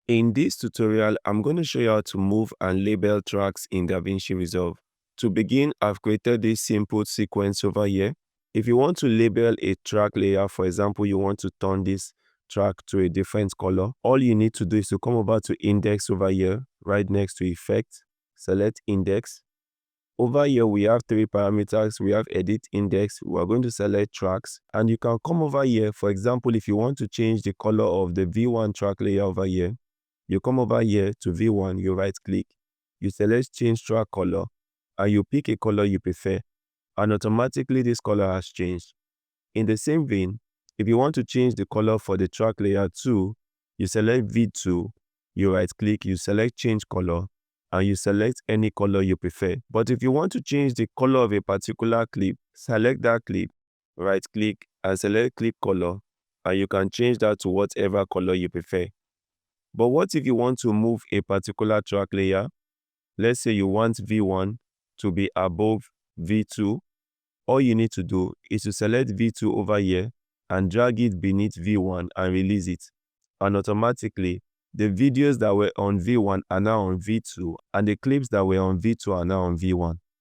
In this tutorial, I'm going to show you how to move and label tracks in DaVinci Resolve. To begin, I've created this simple sequence over here. If you want to label a track layer, for example, you want to turn this track to a different color, all you need to do is to come over to Index over here, right next to Effect, select Index. Over here, we have three parameters. We have Edit Index. We are going to select Tracks. And you can come over here. For example, if you want to change the color of the V1 track layer over here, you come over here to V1, you right click, you select change track color, and you pick a color you prefer, and automatically this color has changed. In the same vein, if you want to change the color for the track layer 2, you select V2, you right click, you select change color, and you select any color you prefer. But if you want to change the color of a particular clip, select that clip, right click, and select clip color, and you can change that to whatever color you prefer. But what if you want to move a particular track layer? Let's say you want V1 to be above V2. All you need to do is to select V2 over here and drag it beneath V1 and release it. And automatically, the videos that were on V1 are now on V2, and the clips that were on V2 are now on V1.